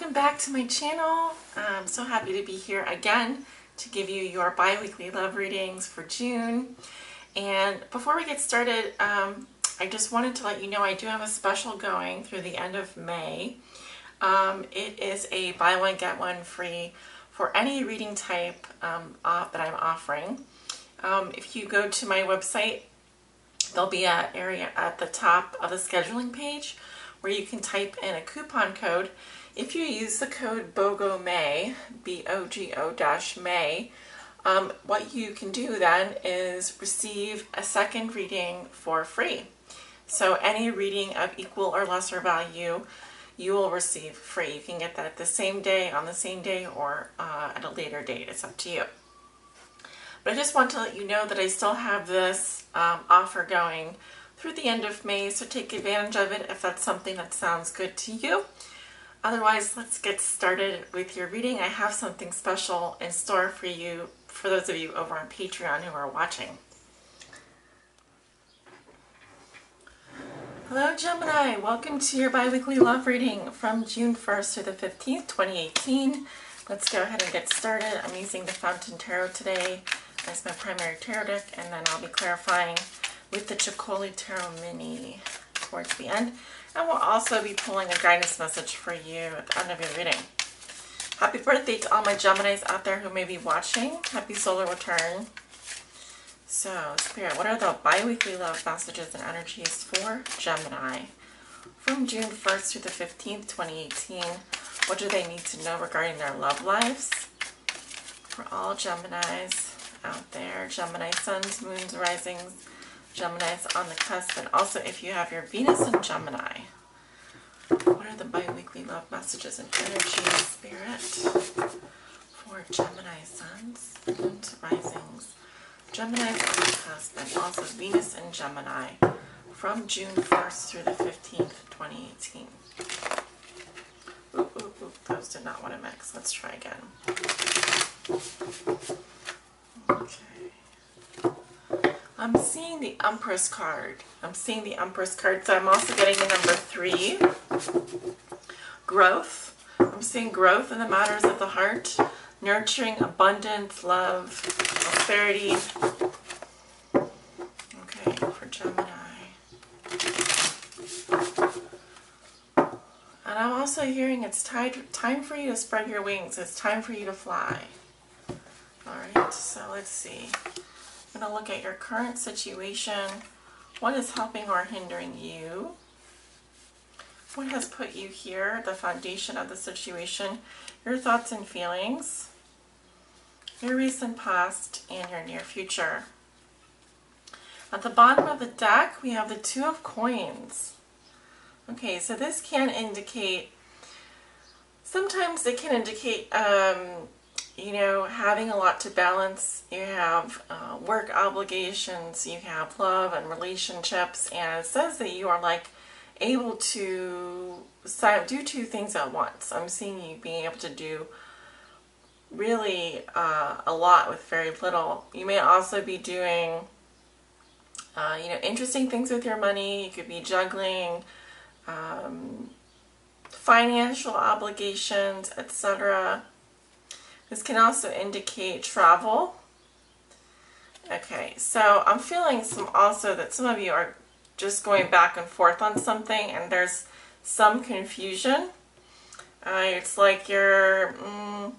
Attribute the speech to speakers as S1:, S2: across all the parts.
S1: welcome back to my channel. I'm so happy to be here again to give you your bi-weekly love readings for June. And before we get started, I just wanted to let you know I do have a special going through the end of May. It is a buy one get one free for any reading type that I'm offering. If you go to my website, there'll be an area at the top of the scheduling page where you can type in a coupon code. If you use the code BOGO-MAY, B-O-G-O-May, what you can do then is receive a second reading for free. So any reading of equal or lesser value you will receive free. You can get that the same day, on the same day, or at a later date. It's up to you. But I just want to let you know that I still have this offer going through the end of May, so take advantage of it if that's something that sounds good to you. Otherwise, let's get started with your reading. I have something special in store for you, for those of you over on Patreon who are watching. Hello Gemini, welcome to your bi-weekly love reading from June 1st through the 15th, 2018. Let's go ahead and get started. I'm using the Fountain Tarot today as my primary tarot deck, and then I'll be clarifying with the Ceccoli Tarot Mini towards the end. And we'll also be pulling a guidance message for you at the end of your reading. Happy birthday to all my Geminis out there who may be watching. Happy solar return. So, Spirit, what are the bi-weekly love messages and energies for Gemini from June 1st through the 15th, 2018? What do they need to know regarding their love lives? For all Geminis out there, Gemini Suns, Moons, Risings, Geminis on the cusp, and also if you have your Venus in Gemini. What are the bi-weekly love messages and energies, Spirit, for Gemini Suns, Moons, Risings, Gemini on the cusp, and also Venus in Gemini from June 1st through the 15th, 2018. Oop, those did not want to mix. Let's try again. Okay. I'm seeing the Empress card. So I'm also getting the number 3. Growth. I'm seeing growth in the matters of the heart. Nurturing, abundance, love, prosperity. Okay, for Gemini. And I'm also hearing it's time for you to spread your wings. It's time for you to fly. Alright, so let's see. I'm going to look at your current situation. What is helping or hindering you? What has put you here? The foundation of the situation. Your thoughts and feelings. Your recent past and your near future. At the bottom of the deck, we have the 2 of Coins. Okay, so this can indicate, sometimes it can indicate, you know, having a lot to balance. You have work obligations, you have love and relationships, and it says that you are like able to do 2 things at once. I'm seeing you being able to do really a lot with very little. You may also be doing, you know, interesting things with your money. You could be juggling financial obligations, etc. This can also indicate travel. Okay, so I'm feeling also that some of you are just going back and forth on something, and there's some confusion. It's like you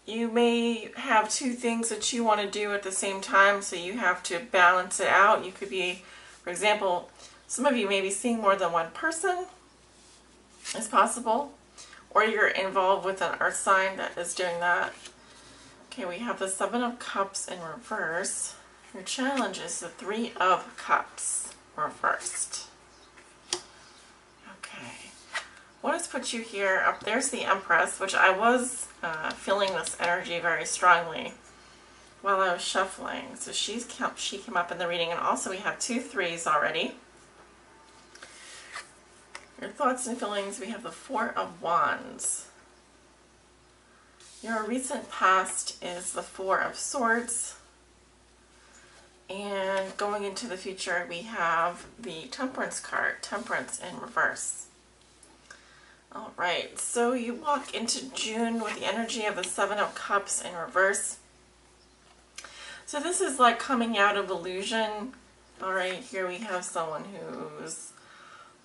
S1: may have 2 things that you want to do at the same time, so you have to balance it out. You could be, for example, some of you may be seeing more than one person. It's possible. Or you're involved with an earth sign that is doing that. Okay, we have the 7 of Cups in reverse. Your challenge is the 3 of Cups reversed. Okay. What has put you here? Up there's the Empress, which I was feeling this energy very strongly while I was shuffling. So she came up in the reading, and also we have 2 3s already. Your thoughts and feelings, we have the 4 of Wands. Your recent past is the 4 of Swords. And going into the future, we have the Temperance card, Temperance in reverse. All right, so you walk into June with the energy of the Seven of Cups in reverse. So this is like coming out of illusion. All right, here we have someone who's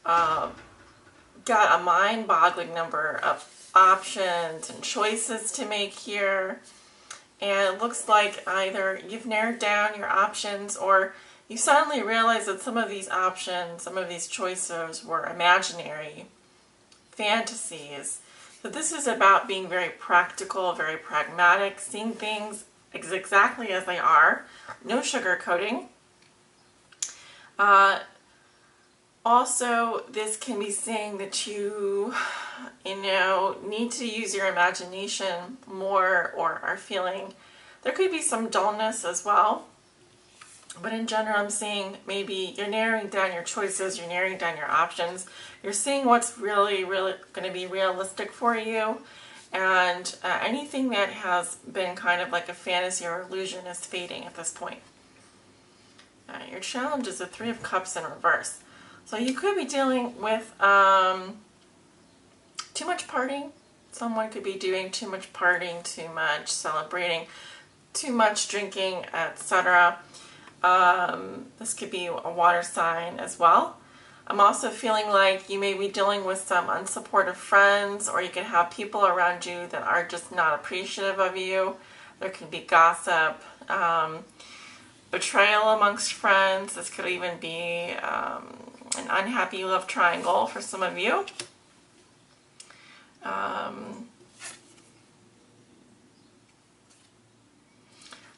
S1: got a mind-boggling number of options and choices to make here. And it looks like either you've narrowed down your options or you suddenly realize that some of these options, some of these choices were imaginary fantasies. So this is about being very practical, very pragmatic, seeing things exactly as they are, no sugarcoating. Also, this can be saying that you need to use your imagination more, or are feeling there could be some dullness as well. But in general, I'm seeing maybe you're narrowing down your choices, you're narrowing down your options, you're seeing what's really going to be realistic for you, and anything that has been kind of like a fantasy or illusion is fading at this point. Your challenge is the Three of Cups in reverse. So you could be dealing with too much partying. Someone could be doing too much partying, too much celebrating, too much drinking, etc. This could be a water sign as well. I'm also feeling like you may be dealing with some unsupportive friends, or you can have people around you that are just not appreciative of you. There can be gossip, betrayal amongst friends. This could even be an unhappy love triangle for some of you.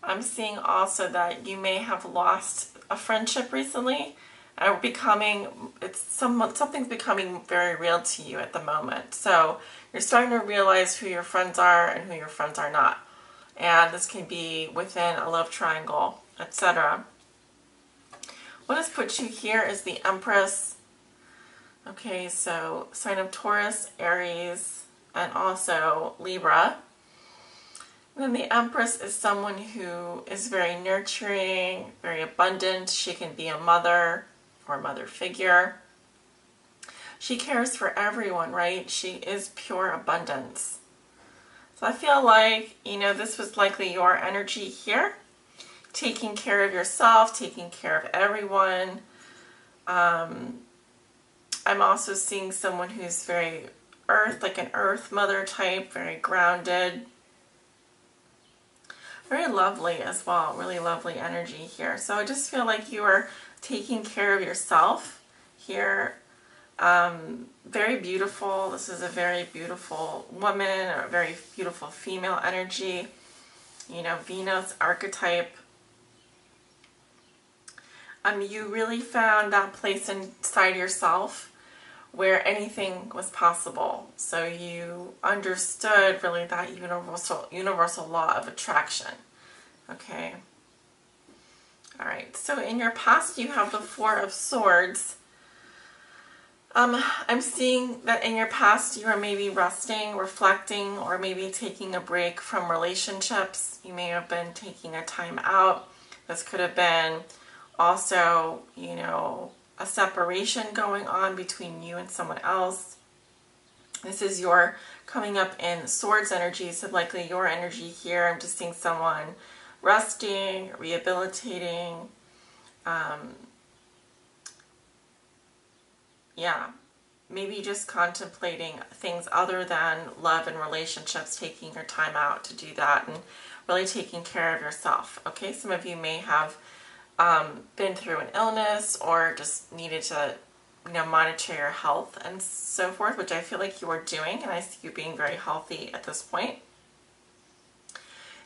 S1: I'm seeing also that you may have lost a friendship recently, or something's becoming very real to you at the moment. So you're starting to realize who your friends are and who your friends are not. And this can be within a love triangle, etc. What has put you here is the Empress. Okay, so sign of Taurus, Aries, and also Libra. And then the Empress is someone who is very nurturing, very abundant. She can be a mother or a mother figure. She cares for everyone, right? She is pure abundance. So I feel like, this was likely your energy here. Taking care of yourself, taking care of everyone. I'm also seeing someone who's very earth, like an earth mother type, very grounded. Very lovely as well, really lovely energy here. So I just feel like you are taking care of yourself here. Very beautiful. This is a very beautiful woman, or a very beautiful female energy. Venus archetype. You really found that place inside yourself where anything was possible. So you understood really that universal law of attraction. Okay. All right. So in your past, you have the Four of Swords. I'm seeing that in your past, you are maybe resting, reflecting, or maybe taking a break from relationships. You may have been taking a time out. This could have been also, a separation going on between you and someone else. This is your coming up in Swords energy, so likely your energy here. I'm just seeing someone resting, rehabilitating, maybe just contemplating things other than love and relationships, taking your time out to do that and really taking care of yourself. Okay, some of you may have been through an illness or just needed to monitor your health and so forth, which I feel like you are doing, and I see you being very healthy at this point.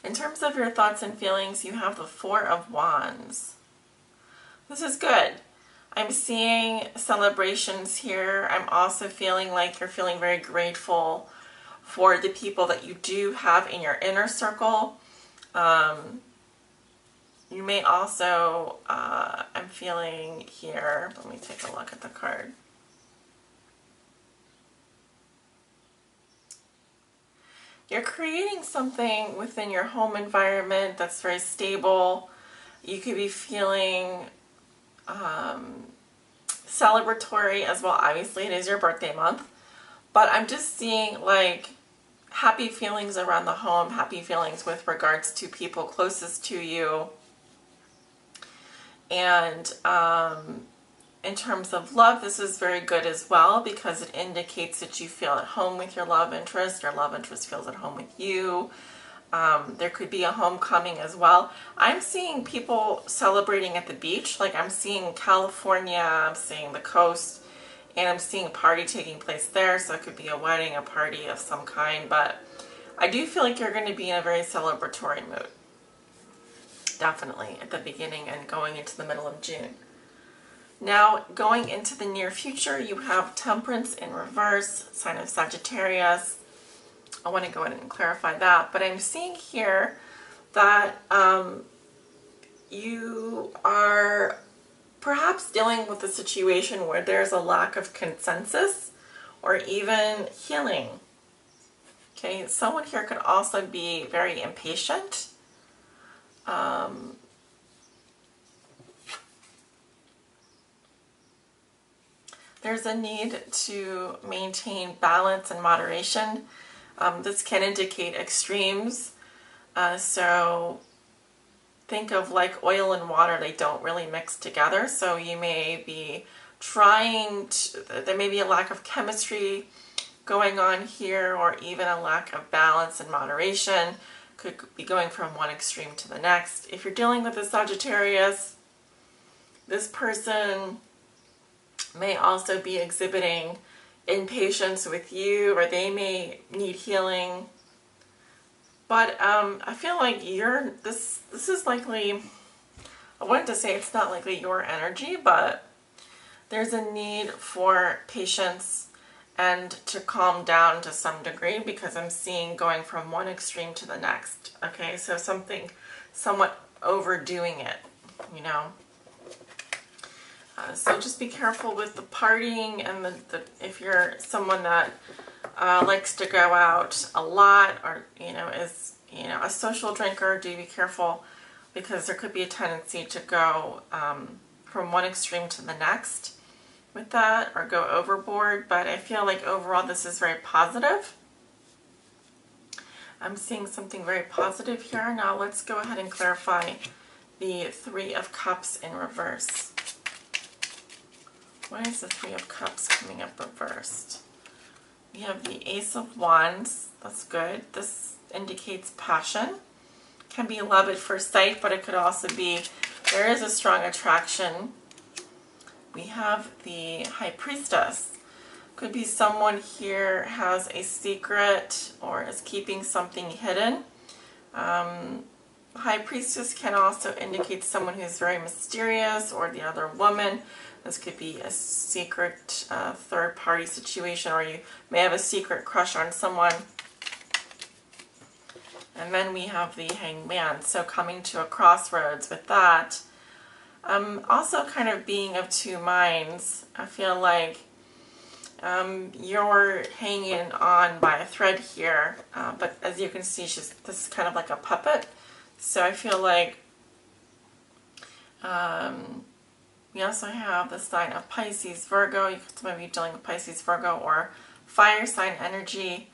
S1: In terms of your thoughts and feelings, you have the Four of Wands. This is good. I'm seeing celebrations here. I'm also feeling like you're feeling very grateful for the people that you do have in your inner circle. You may also, I'm feeling here, let me take a look at the card. You're creating something within your home environment that's very stable. You could be feeling celebratory as well. Obviously, it is your birthday month. But I'm just seeing like happy feelings around the home, happy feelings with regards to people closest to you. And in terms of love, this is very good as well because it indicates that you feel at home with your love interest feels at home with you. There could be a homecoming as well. I'm seeing people celebrating at the beach, like I'm seeing California, I'm seeing the coast, and I'm seeing a party taking place there, so it could be a wedding, a party of some kind, but I do feel like you're going to be in a very celebratory mood. Definitely at the beginning and going into the middle of June. Now, going into the near future, you have Temperance in reverse, sign of Sagittarius. I want to go ahead and clarify that, but I'm seeing here that you are perhaps dealing with a situation where there's a lack of consensus or even healing. Okay, someone here could also be very impatient. There's a need to maintain balance and moderation. This can indicate extremes. So think of like oil and water, they don't really mix together. So you may be trying to, there may be a lack of chemistry going on here, or even a lack of balance and moderation. Could be going from one extreme to the next. If you're dealing with a Sagittarius, this person may also be exhibiting impatience with you, or they may need healing. But I feel like this is likely, I wanted to say it's not likely your energy, but there's a need for patience and to calm down to some degree, because I'm seeing going from one extreme to the next. Okay, so something somewhat overdoing it, you know. So just be careful with the partying, and if you're someone that likes to go out a lot, or is a social drinker, do be careful, because there could be a tendency to go from one extreme to the next with that, or go overboard. But I feel like overall this is very positive. I'm seeing something very positive here. Now let's go ahead and clarify the Three of Cups in reverse. Why is the Three of Cups coming up reversed? We have the Ace of Wands. That's good. This indicates passion. Can be love at first sight, but it could also be there is a strong attraction. We have the High Priestess. Could be someone here has a secret or is keeping something hidden. High Priestess can also indicate someone who's very mysterious, or the other woman. This could be a secret third-party situation, or you may have a secret crush on someone. And then we have the Hanged Man, so coming to a crossroads with that. Also kind of being of two minds. I feel like you're hanging on by a thread here, but as you can see, this is kind of like a puppet. So I feel like we also have the sign of Pisces, Virgo. You could maybe be dealing with Pisces, Virgo, or fire sign energy.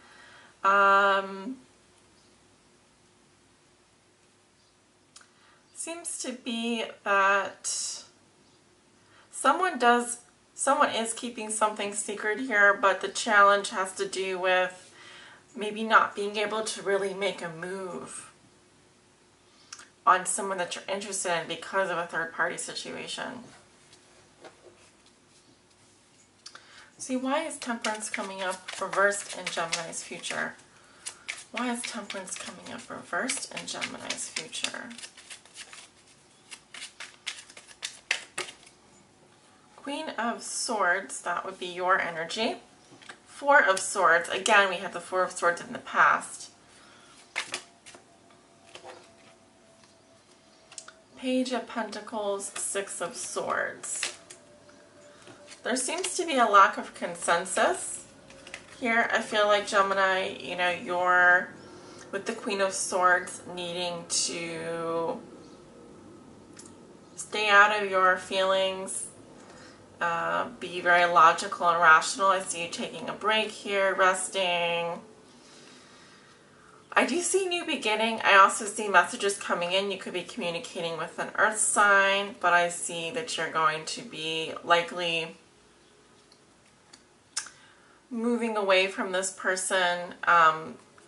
S1: Seems to be that someone is keeping something secret here, but the challenge has to do with maybe not being able to really make a move on someone that you're interested in because of a third-party situation. See, why is Temperance coming up reversed in Gemini's future? Why is Temperance coming up reversed in Gemini's future? Queen of Swords, that would be your energy. Four of Swords, again, we have the Four of Swords in the past. Page of Pentacles, Six of Swords. There seems to be a lack of consensus here. I feel like Gemini, you're with the Queen of Swords needing to stay out of your feelings. be very logical and rational. I see you taking a break here, resting. I do see new beginning. I also see messages coming in. You could be communicating with an earth sign, but I see that you're going to be likely moving away from this person.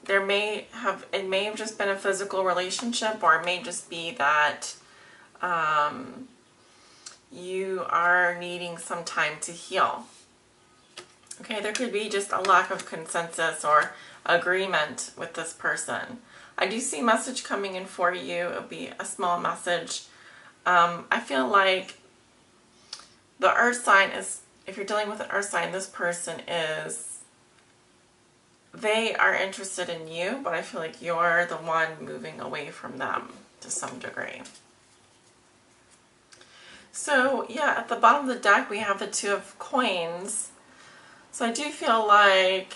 S1: It may have just been a physical relationship, or it may just be that you are needing some time to heal. Okay, there could be just a lack of consensus or agreement with this person. I do see a message coming in for you. It'll be a small message. I feel like the earth sign is, if you're dealing with an earth sign, this person is, they are interested in you, but I feel like you're the one moving away from them to some degree. So yeah, at the bottom of the deck we have the Two of Coins. So I do feel like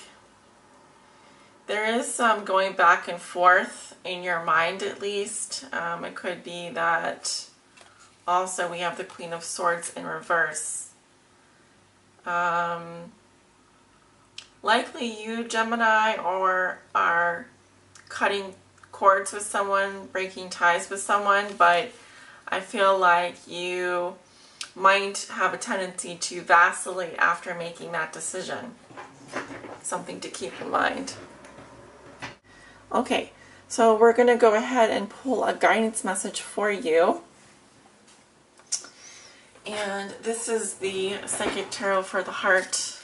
S1: there is some going back and forth in your mind, at least. It could be that also we have the Queen of Swords in reverse. Likely you, Gemini, are cutting cords with someone, breaking ties with someone, but I feel like you might have a tendency to vacillate after making that decision. Something to keep in mind. Okay, so we're going to go ahead and pull a guidance message for you. And this is the Psychic Tarot for the Heart.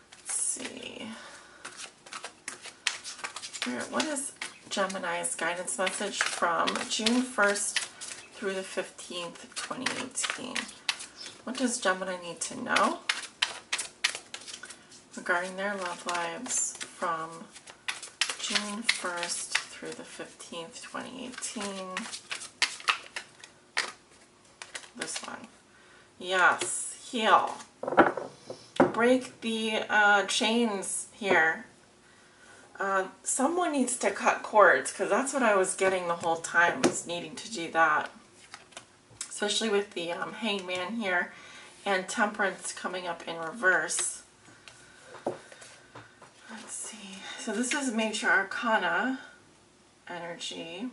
S1: Let's see. What is Gemini's guidance message from June 1st through the 15th of 2018? What does Gemini need to know regarding their love lives from June 1st through the 15th, 2018? This one. Yes, heal. Break the chains here. Someone needs to cut cords, because that's what I was getting the whole time, was needing to do that. Especially with the Hangman here and Temperance coming up in reverse. Let's see. So this is Major Arcana energy.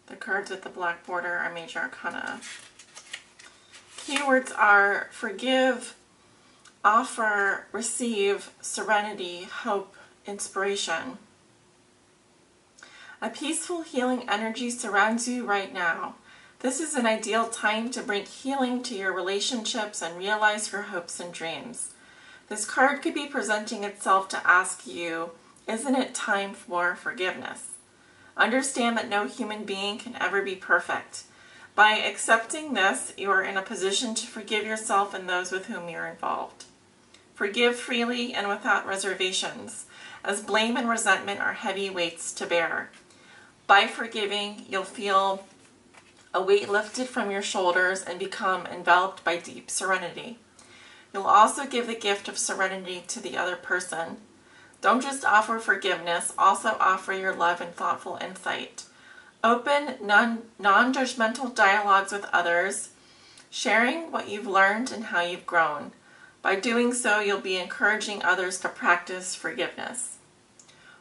S1: The cards with the black border are Major Arcana. Keywords are forgive, offer, receive, serenity, hope, inspiration. A peaceful healing energy surrounds you right now. This is an ideal time to bring healing to your relationships and realize your hopes and dreams. This card could be presenting itself to ask you, isn't it time for forgiveness? Understand that no human being can ever be perfect. By accepting this, you are in a position to forgive yourself and those with whom you're involved. Forgive freely and without reservations, as blame and resentment are heavy weights to bear. By forgiving, you'll feel a weight lifted from your shoulders and become enveloped by deep serenity. You'll also give the gift of serenity to the other person. Don't just offer forgiveness, also offer your love and thoughtful insight. Open, non-judgmental dialogues with others, sharing what you've learned and how you've grown. By doing so, you'll be encouraging others to practice forgiveness.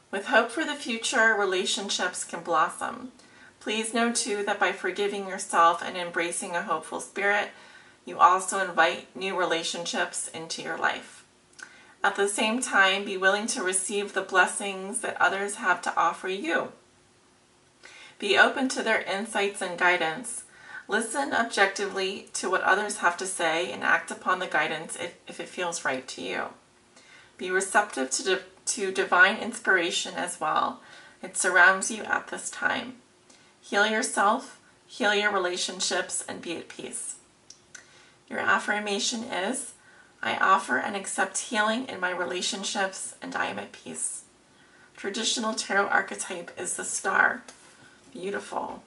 S1: With hope for the future, relationships can blossom. Please know too that by forgiving yourself and embracing a hopeful spirit, you also invite new relationships into your life. At the same time, be willing to receive the blessings that others have to offer you. Be open to their insights and guidance. Listen objectively to what others have to say and act upon the guidance if it feels right to you. Be receptive to divine inspiration as well. It surrounds you at this time. Heal yourself, heal your relationships, and be at peace. Your affirmation is, I offer and accept healing in my relationships and I am at peace. Traditional tarot archetype is the star. Beautiful.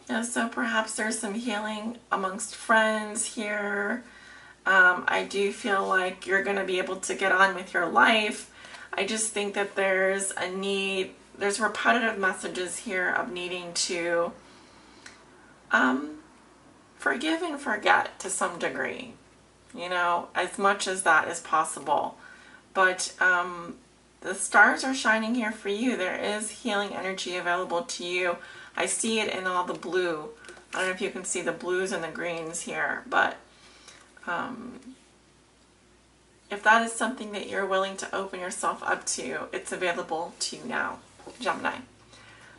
S1: Yeah, so perhaps there's some healing amongst friends here. I do feel like you're going to be able to get on with your life. I just think that there's a need, there's repetitive messages here of needing to forgive and forget to some degree, you know, as much as that is possible. But the stars are shining here for you. There is healing energy available to you. I see it in all the blue. I don't know if you can see the blues and the greens here, but if that is something that you're willing to open yourself up to, it's available to you now, Gemini.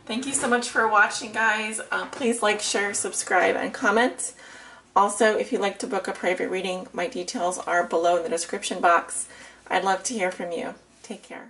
S1: Thank you so much for watching, guys. Please like, share, subscribe, and comment. Also, if you'd like to book a private reading, my details are below in the description box. I'd love to hear from you. Take care.